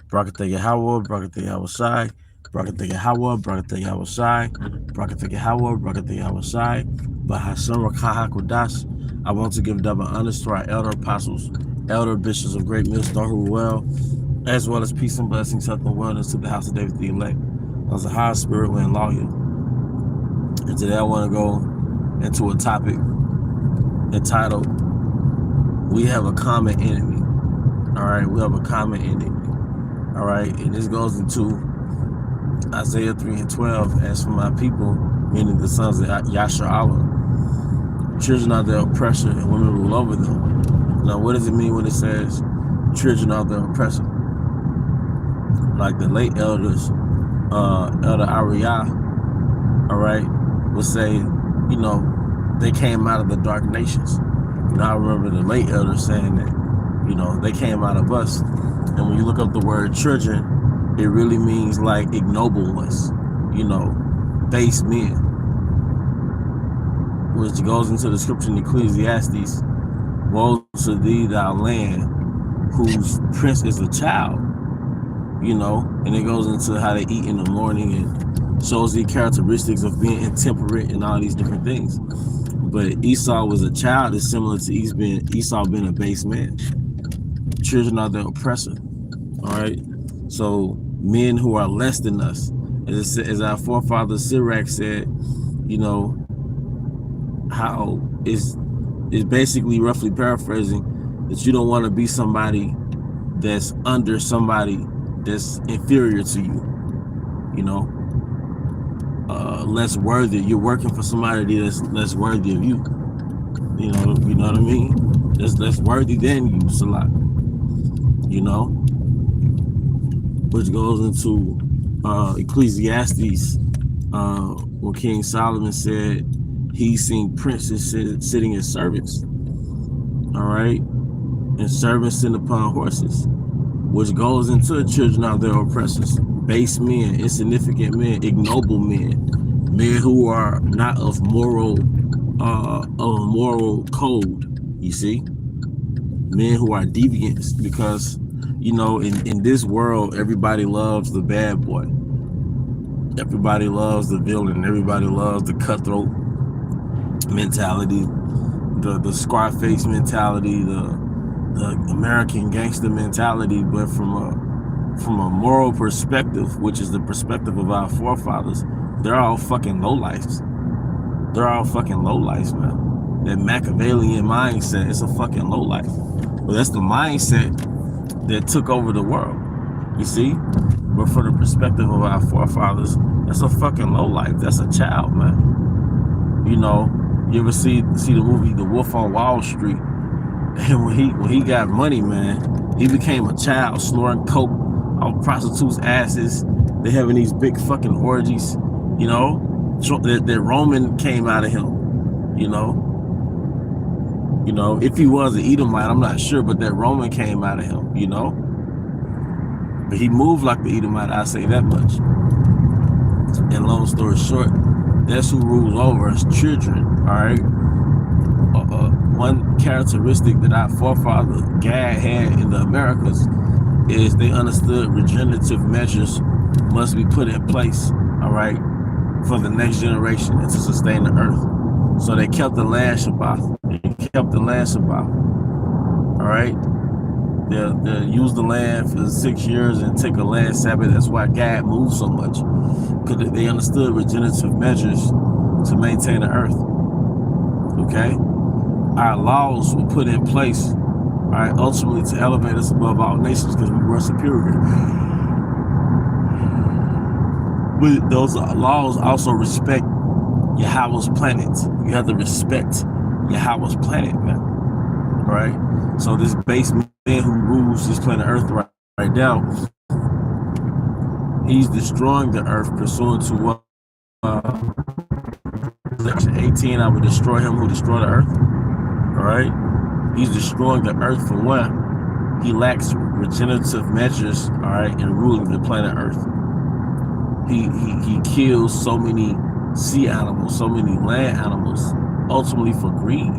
Brakatha Yahweh, Brakatha Yahweh Shai, Brakatha Yahweh, Brakatha Yahweh Shai, Brakatha Yahweh, Brakatha Yahweh Shai, Bahashem Rakaha Kodash. I want to give double honors to our elder apostles, elder bishops of Great Millstone who well, as well as peace and blessings, health and wellness to the house of David the elect. I was a high spirit when loyal. And today I want to go into a topic entitled, We Have a Common Enemy. All right, we have a common enemy. All right, and this goes into Isaiah 3 and 12. As for my people, meaning the sons of Yasharallah, children are their oppressor and women rule over them. Now, what does it mean when it says children are their oppressor? Like the late elders, Elder Ariah, all right, would say, you know, they came out of the dark nations. You know, I remember the late elders saying that, you know, they came out of us. And when you look up the word children, it really means like ignoble ones, you know, base men, which goes into the scripture in Ecclesiastes. Woe to thee, thou land, whose prince is a child, you know, and it goes into how they eat in the morning and shows the characteristics of being intemperate and all these different things. But Esau was a child is similar to Esau being a base man. Children are the oppressor. All right. So men who are less than us, as our forefather Sirach said, you know, how is basically roughly paraphrasing that you don't want to be somebody that's under somebody that's inferior to you, you know, less worthy. You're working for somebody that's less worthy of you. You know what I mean? That's less worthy than you, Salat. You know, which goes into Ecclesiastes, when King Solomon said he's seen princes sitting as servants, all right, and servants sitting upon horses, which goes into children of their oppressors, base men, insignificant men, ignoble men, men who are not of moral code, you see, men who are deviants, because, you know, in this world, everybody loves the bad boy. Everybody loves the villain. Everybody loves the cutthroat mentality, the Scarface mentality, the American gangster mentality. But from a moral perspective, which is the perspective of our forefathers, they're all fucking lowlifes. They're all fucking lowlifes, man. That Machiavellian mindset, it's a fucking lowlife. Well, that's the mindset that took over the world, you see? But from the perspective of our forefathers, that's a fucking lowlife. That's a child, man. You know, you ever see the movie The Wolf on Wall Street? And when he got money, man, he became a child, snoring coke on prostitutes' asses. They having these big fucking orgies, you know? That Roman came out of him, you know? You know, if he was an Edomite, I'm not sure, but that Roman came out of him, you know? But he moved like the Edomite, I say that much. And long story short, that's who rules over us, children, all right? One characteristic that our forefather Gad had in the Americas is they understood regenerative measures must be put in place, all right, for the next generation and to sustain the earth. So they kept the land Shabbat. All right? They'll use the land for 6 years and take a land Sabbath. That's why God moved so much, because they understood regenerative measures to maintain the earth. Okay? Our laws were put in place, all right, ultimately to elevate us above all nations because we were superior. But those laws also respect Yahweh's planet. You have to respect Yahweh's planet, man. All right? So this base man who rules this planet Earth right now, he's destroying the earth pursuant to what? Section 18, I will destroy him who destroy the earth. All right? He's destroying the earth for one. He lacks regenerative measures, all right, in ruling the planet Earth. He kills so many sea animals, so many land animals, ultimately for greed.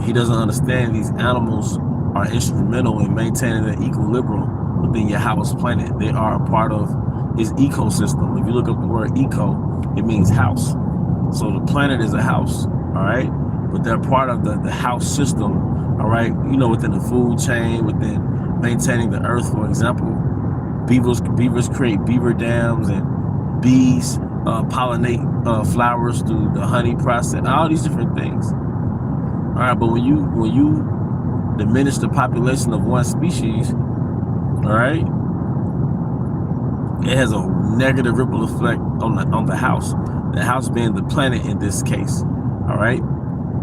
He doesn't understand these animals are instrumental in maintaining an equilibrium within your house planet. They are a part of his ecosystem. If you look up the word eco, it means house. So the planet is a house, all right? But they're part of the house system, all right? You know, within the food chain, within maintaining the earth, for example. Beavers create beaver dams, and bees pollinate flowers through the honey process, all these different things. All right, but when you diminish the population of one species, all right, it has a negative ripple effect on the house. The house being the planet in this case. All right.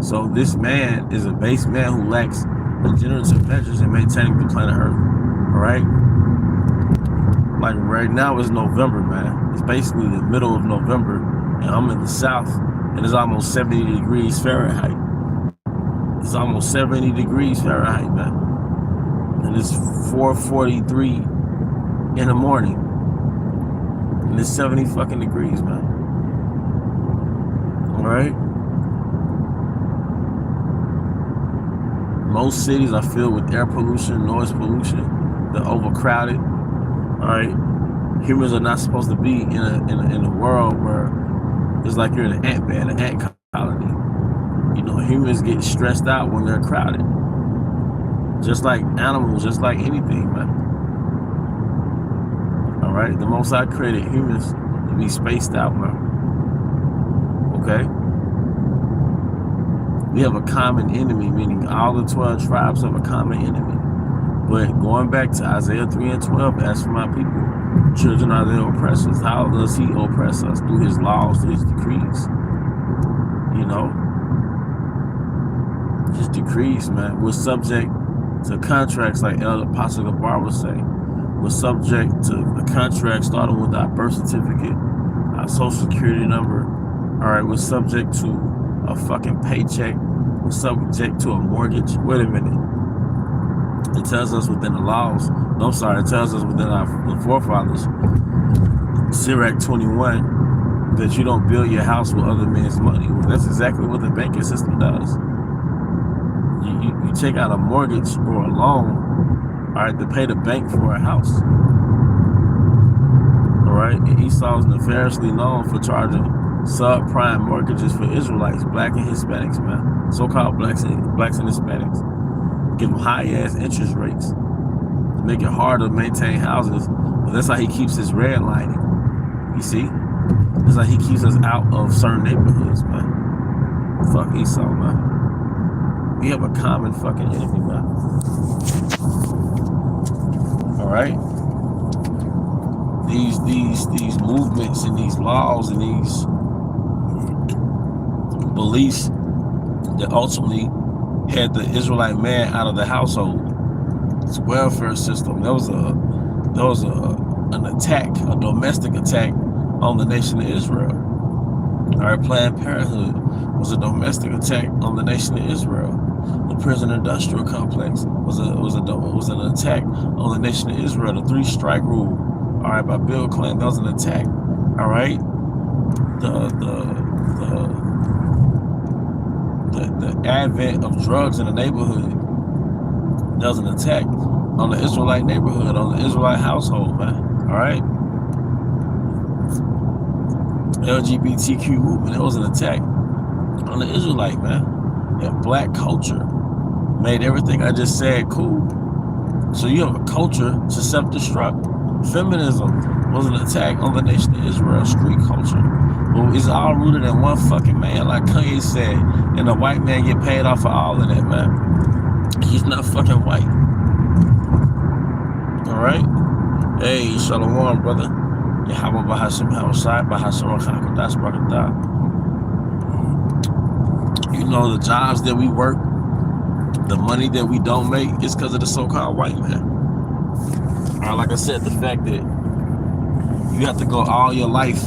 So this man is a base man who lacks regenerative measures in maintaining the planet Earth. All right. Like right now it's November, man. It's basically the middle of November, and I'm in the South, and it's almost 70 degrees Fahrenheit. It's almost 70 degrees Fahrenheit, man. And it's 4:43 in the morning. And it's 70 fucking degrees, man. All right. Most cities are filled with air pollution, noise pollution. They're overcrowded. All right. Humans are not supposed to be in a world where it's like you're in an ant bed, an ant colony. You know, humans get stressed out when they're crowded. Just like animals, just like anything, man. All right. The Most High created humans to be spaced out, man. Okay. We have a common enemy, meaning all the 12 tribes have a common enemy. But going back to Isaiah 3:12, as for my people, children are their oppressors. How does he oppress us? Through his laws, through his decrees. You know? His decrees, man. We're subject to contracts, like Elder Apostle Gabar would say. We're subject to the contract starting with our birth certificate, our social security number. All right, we're subject to a fucking paycheck. We're subject to a mortgage. Wait a minute. It tells us within the laws. No, I'm sorry. It tells us within the forefathers, Sirach 21, that you don't build your house with other men's money. Well, that's exactly what the banking system does. You take out a mortgage or a loan, all right, to pay the bank for a house. All right, and Esau's nefariously known for charging subprime mortgages for Israelites, black and Hispanics, man. So-called blacks and Hispanics. Give them high-ass interest rates to make it hard to maintain houses. But that's how he keeps his redlining. You see? That's how he keeps us out of certain neighborhoods, man. Fuck Esau, man. We have a common fucking enemy, man. All right? These movements and these laws and these beliefs that ultimately had the Israelite man out of the household. It's welfare system. There was an attack, a domestic attack on the nation of Israel. All right, Planned Parenthood was a domestic attack on the nation of Israel. The prison industrial complex was an attack on the nation of Israel. The 3-strike rule, all right, by Bill Clinton, that was an attack. All right, the advent of drugs in the neighborhood, that was an attack on the Israelite neighborhood, on the Israelite household, man. All right. LGBTQ movement, it was an attack on the Israelite, man. And black culture made everything I just said cool. So you have a culture to self-destruct. Feminism was an attack on the nation of Israel, street culture. Well, it's all rooted in one fucking man, like Kanye said, and the white man get paid off for all of that, man. He's not fucking white. All right? Hey, Shalom, brother. Yahweh Bahashim Hawashai, Bahashim Rachakadas Barakatah. You know, the jobs that we work, the money that we don't make, it's because of the so-called white man. All right, like I said, the fact that you have to go all your life,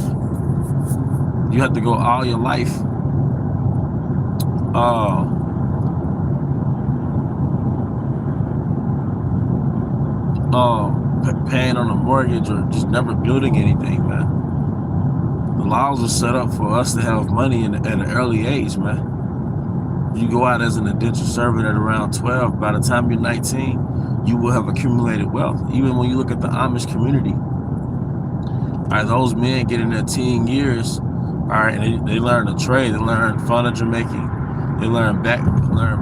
paying on a mortgage or just never building anything, man. The laws are set up for us to have money at an early age, man. You go out as an indentured servant at around 12. By the time you're 19, you will have accumulated wealth. Even when you look at the Amish community, all right, those men get in their teen years, all right, and they learn a trade. They learn furniture making. They learn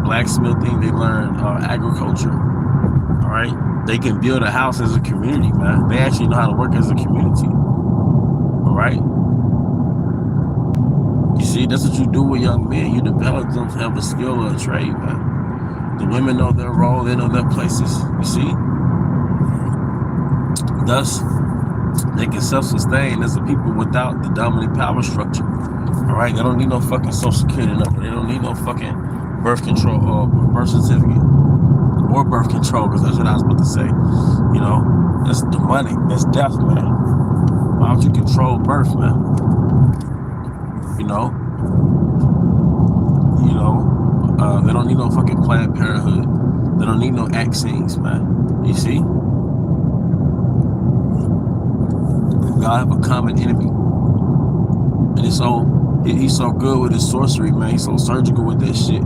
blacksmithing. They learn agriculture. All right, they can build a house as a community, man. They actually know how to work as a community. All right. You see, that's what you do with young men. You develop them to have a skill or a trade, man. The women know their role. They know their places. You see. Thus, they can self-sustain as a people without the dominant power structure. All right, they don't need no fucking social security number. They don't need no fucking birth control or birth certificate or birth control, because that's what I was about to say. You know, that's demonic. That's death, man. Why don't you control birth, man? You know, they don't need no fucking Planned Parenthood. They don't need no vaccines, man. You see? God have a common enemy, and he's so good with his sorcery, man. He's so surgical with that shit.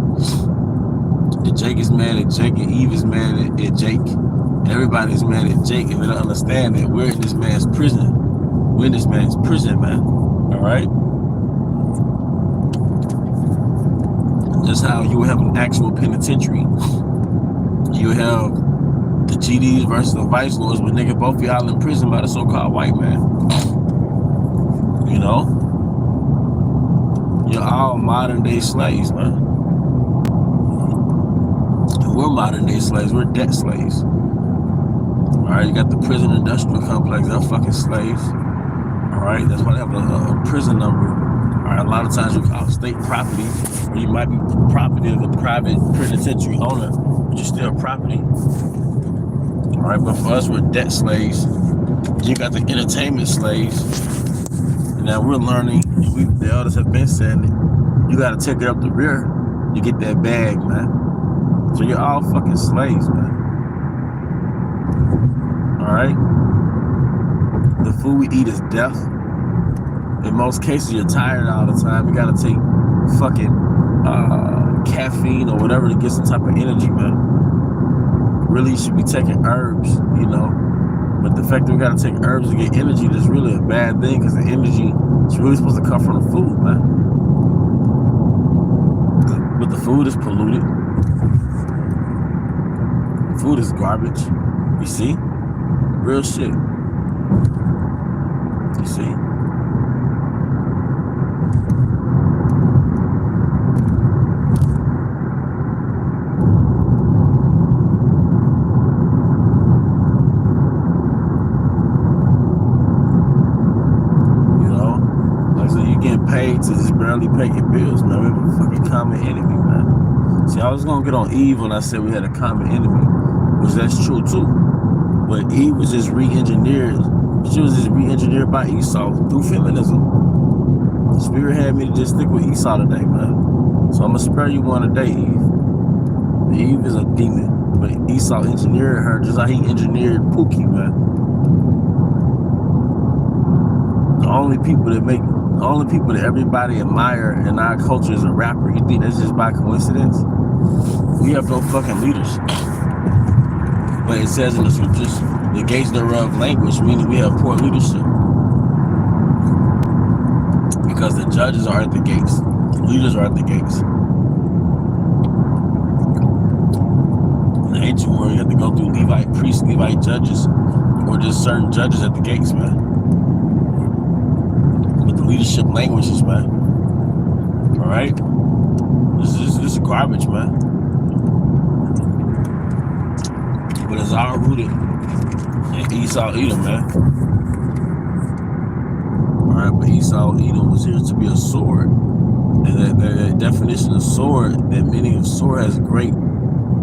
And Jake is mad at Jake, and Eve is mad at Jake. Everybody's mad at Jake, and they don't understand that we're in this man's prison. We're in this man's prison, man. All right. That's how you have an actual penitentiary. You have the GDs versus the vice lords, but nigga, both y'all in prison by the so-called white man. You know? You're all modern day slaves, man. And we're modern day slaves. We're debt slaves. Alright, you got the prison industrial complex. They're fucking slaves. Alright, that's why they have a prison number. Alright, a lot of times you call state property, or you might be property of a private penitentiary owner, but you're still property. All right, but for us, we're debt slaves. You got the entertainment slaves. And now we're learning, and the elders have been saying it, you got to take it up the rear to get that bag, man. So you're all fucking slaves, man. All right? The food we eat is death. In most cases, you're tired all the time. You got to take fucking caffeine or whatever to get some type of energy, man. Really, you should be taking herbs, you know. But the fact that we gotta take herbs to get energy is really a bad thing, because the energy is really supposed to come from the food, man. But the food is polluted. Food is garbage. You see? Real shit. You see? To just barely pay your bills, man. We have a fucking common enemy, man. See, I was gonna get on Eve when I said we had a common enemy, which that's true too. But Eve was just re-engineered. She was just re-engineered by Esau through feminism. The Spirit had me to just stick with Esau today, man. So I'm gonna spare you one today, Eve. Eve is a demon, but Esau engineered her just like he engineered Pookie, man. The only people that everybody admire in our culture is a rapper. You think that's just by coincidence? We have no fucking leaders. But it says in the scriptures, the gates thereof languish, meaning we have poor leadership. Because the judges are at the gates. The leaders are at the gates. In the ancient world, you have to go through Levite priests, Levite judges, or just certain judges at the gates, man. Leadership languages, man. All right, this is garbage, man. But it's all rooted in Esau Edom, man. All right, but Esau Edom was here to be a sword, and that definition of sword, that meaning of sword, has great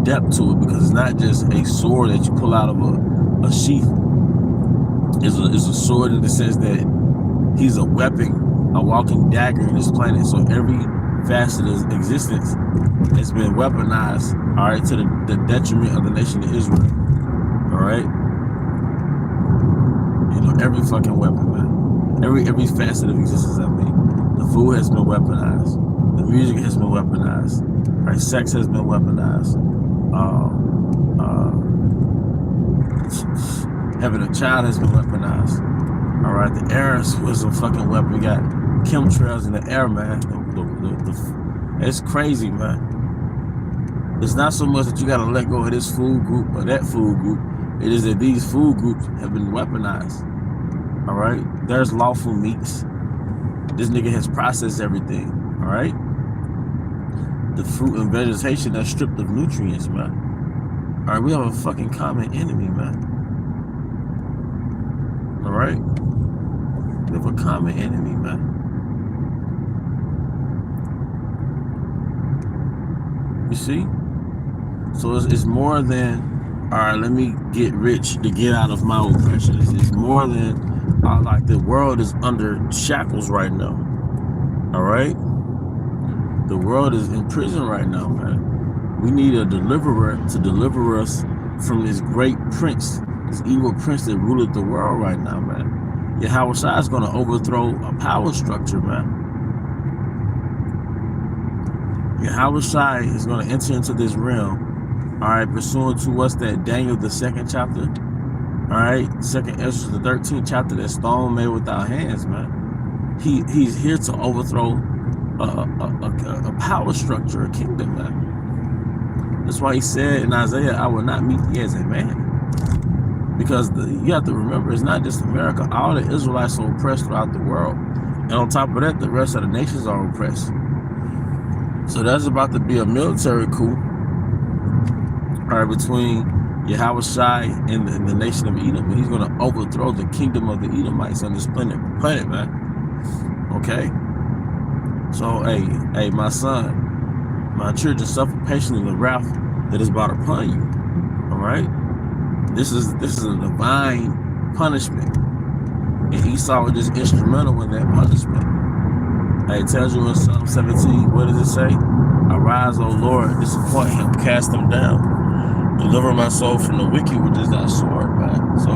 depth to it, because it's not just a sword that you pull out of a sheath. It's a sword in the sense that he's a weapon, a walking dagger in this planet. So every facet of existence has been weaponized, all right, to the detriment of the nation of Israel. All right? You know, every fucking weapon, man. Every facet of existence, I mean. The food has been weaponized. The music has been weaponized. Right? Sex has been weaponized. Having a child has been weaponized. All right, the air was a fucking weapon. We got chemtrails in the air, man. It's crazy, man. It's not so much that you gotta let go of this food group or that food group. It is that these food groups have been weaponized. All right, there's lawful meats. This nigga has processed everything. All right, the fruit and vegetation that's stripped of nutrients, man. All right, we have a fucking common enemy, man. All right, we have a common enemy, man. You see? So it's more than, all right, let me get rich to get out of my oppression. It's more than, like, the world is under shackles right now. All right? The world is in prison right now, man. We need a deliverer to deliver us from this great prince, this evil prince that ruled the world right now, man. Yahweh Shai is going to overthrow a power structure, man. Yahweh Shai is going to enter into this realm. All right, pursuant to what's that? Daniel, the 2nd chapter. All right, 2nd Ezra, the 13th chapter. That stone made without hands, man. He's here to overthrow a power structure, a kingdom, man. That's why he said in Isaiah, "I will not meet thee as a man." Because you have to remember, it's not just America. All the Israelites are oppressed throughout the world, and on top of that, the rest of the nations are oppressed. So there's about to be a military coup. All right, between Yahweh Shai and the nation of Edom, and he's going to overthrow the kingdom of the Edomites on this planet, man. Okay. So, hey, my son, my children, suffer patiently the wrath that is brought upon you. All right. This is a divine punishment, and Esau was just instrumental in that punishment. It tells you in Psalm 17, what does it say? Arise, O Lord, disappoint him, cast him down. Deliver my soul from the wicked, which is thy sword, man. So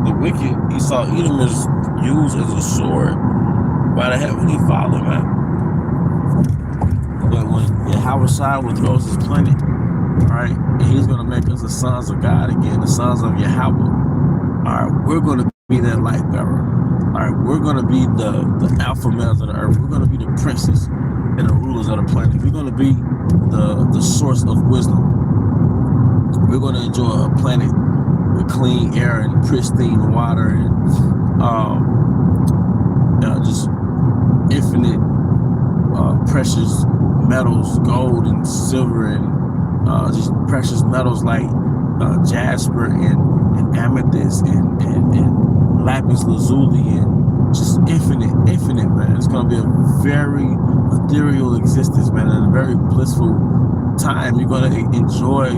the wicked, Esau, Edom is used as a sword by the heavenly Father, man. But when Yahweh Shai withdraws his planet, all right, and he's going to make us the sons of God again, the sons of Yahweh. All right, we're going to be that light bearer. All right, we're going to be the alpha males of the earth. We're going to be the princes and the rulers of the planet. We're going to be the source of wisdom. We're going to enjoy a planet with clean air and pristine water and just infinite precious metals, gold and silver, and just precious metals like jasper and amethyst and lapis lazuli, and just infinite, man. It's going to be a very ethereal existence, man, and a very blissful time. You're going to enjoy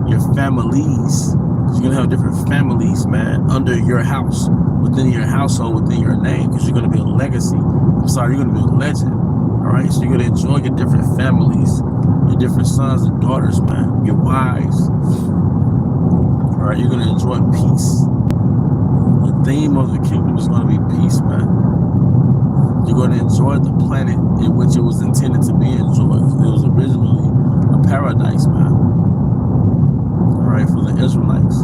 your families. You're going to have different families, man, under your house, within your household, within your name, because you're going to be a legacy. You're going to be a legend. All right, so you're going to enjoy your different families, your different sons and daughters, man, your wives. All right, you're going to enjoy peace. The theme of the kingdom is going to be peace, man. You're going to enjoy the planet in which it was intended to be enjoyed. It was originally a paradise, man. All right, for the Israelites,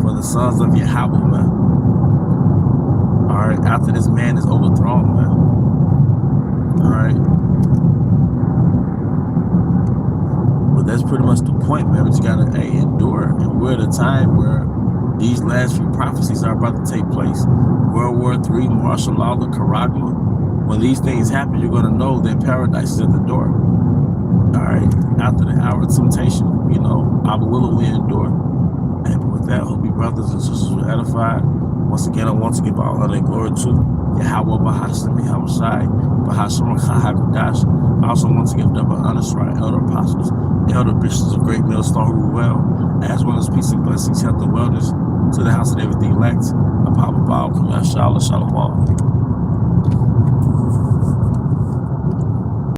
for the sons of Yahweh, man. All right, after this man is overthrown, man. All right. But that's pretty much the point, man. But you gotta endure. And we're at a time where these last few prophecies are about to take place. World War III, martial law, the Caragma. When these things happen, you're gonna know that paradise is at the door. All right. After the hour of temptation, Abba will we endure. And with that, hope you brothers and sisters were edified. Once again, I want to give all honor and glory to Yahweh Bahashem, Yahweh Shai, Bahashem Chahagadash. I also want to give double honor to our elder apostles, elder bishops of Great Millstone who well, as well as peace and blessings, health and wellness to the house of everything elect. A Papa Baal, Shalom.